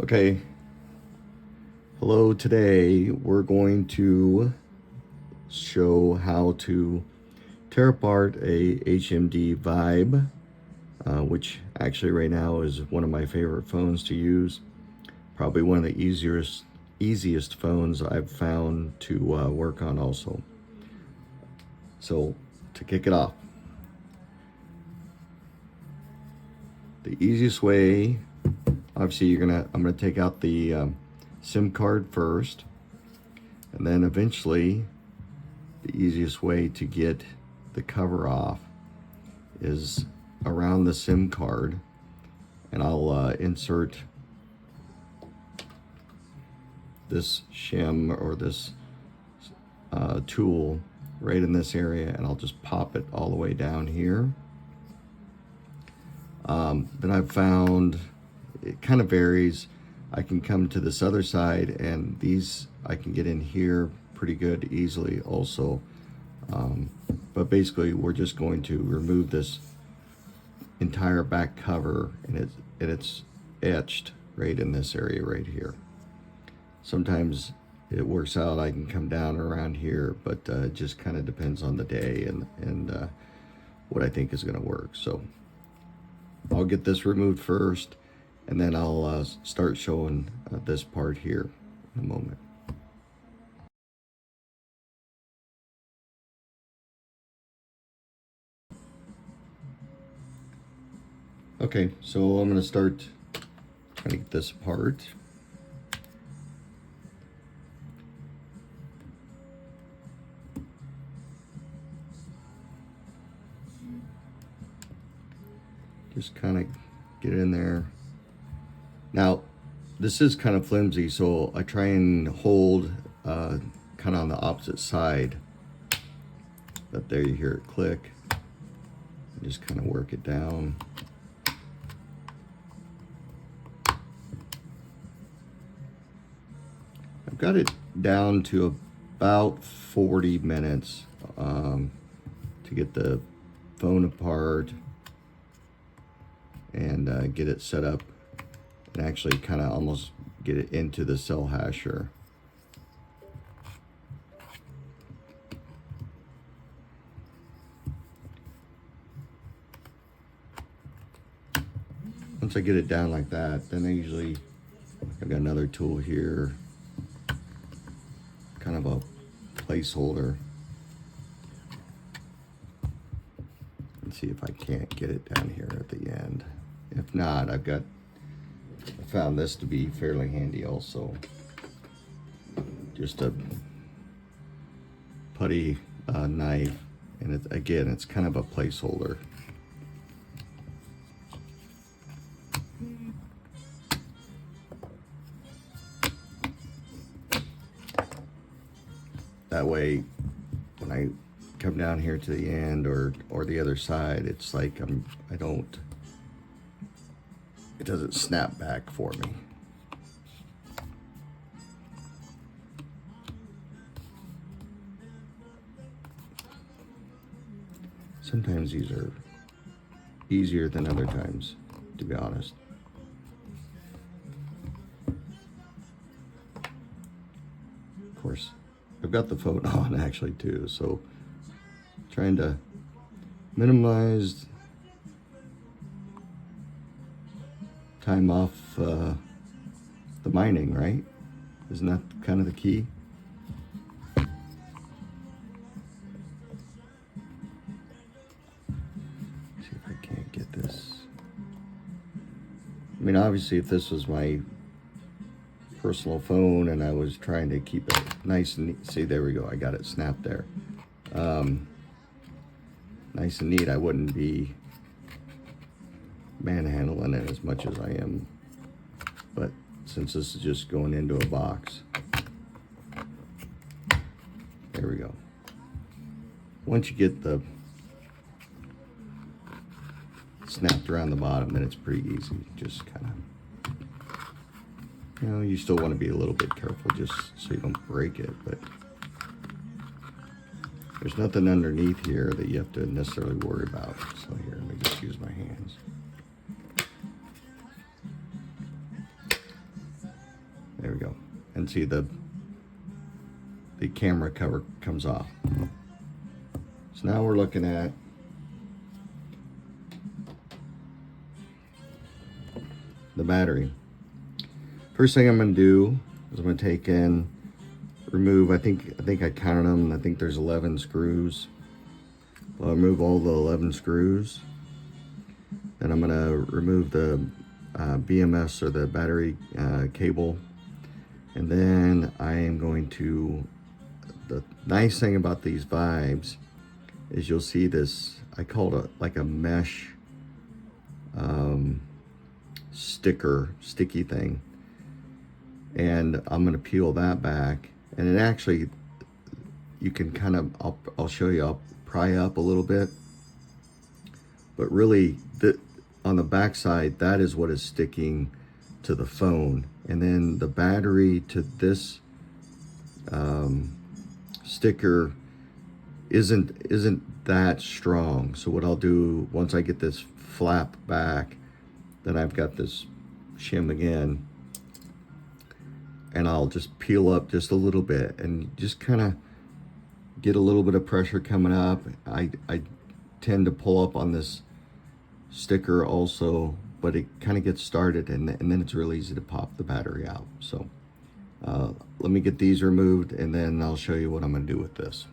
Okay, hello. Today we're going to show how to tear apart a HMD Vibe, which actually right now is one of my favorite phones to use. Probably one of the easiest phones I've found to work on also. So to kick it off, the easiest way, obviously I'm gonna take out the SIM card first, and then eventually the easiest way to get the cover off is around the SIM card, and I'll insert this shim or this tool right in this area, and I'll just pop it all the way down here. Then I've found it kind of varies. I can come to this other side, and these I can get in here pretty good easily also. But basically we're just going to remove this entire back cover, and it's etched right in this area right here. Sometimes it works out, I can come down around here, but it just kind of depends on the day and what I think is going to work. So I'll get this removed first, and then I'll start showing this part here in a moment. Okay, so I'm going to start trying to get this apart. Just kind of get it in there. Now, this is kind of flimsy, so I try and hold kind of on the opposite side. But there you hear it click. Just kind of work it down. I've got it down to about 40 minutes to get the phone apart and get it set up and actually kind of almost get it into the cell hasher. Once I get it down like that, then I've got another tool here, kind of a placeholder. Let's see if I can't get it down here at the end. If not, I found this to be fairly handy also. Just a putty knife, and again, it's kind of a placeholder. That way, when I come down here to the end or the other side, it's like it doesn't snap back for me. Sometimes these are easier than other times, to be honest. Of course, I've got the phone on actually too, so trying to minimize time off the mining, right? Isn't that kind of the key? See if I can't get this. I mean, obviously, if this was my personal phone and I was trying to keep it nice and neat, see, there we go, I got it snapped there. Nice and neat, I wouldn't be manhandling it as much as I am, but since this is just going into a box, there we go. Once you get the snapped around the bottom, then it's pretty easy. Just kind of, you still want to be a little bit careful just so you don't break it, but there's nothing underneath here that you have to necessarily worry about. So here, let me just use my hands. and see the camera cover comes off. So now we're looking at the battery. First thing I'm going to do is I'm going to take and remove, I think I counted them, I think there's 11 screws. I'll remove all the 11 screws. Then I'm going to remove the BMS, or the battery cable. And then I am going to, the nice thing about these Vibes is you'll see this, I call it like a mesh sticky thing. And I'm going to peel that back, and it actually, you can kind of, I'll show you, I'll pry up a little bit, but really on the back side, that is what is sticking to the phone. And then the battery to this sticker isn't that strong. So what I'll do, once I get this flap back, then I've got this shim again, and I'll just peel up just a little bit and just kind of get a little bit of pressure coming up. I tend to pull up on this sticker also, but it kind of gets started, and then it's really easy to pop the battery out. So let me get these removed, and then I'll show you what I'm going to do with this.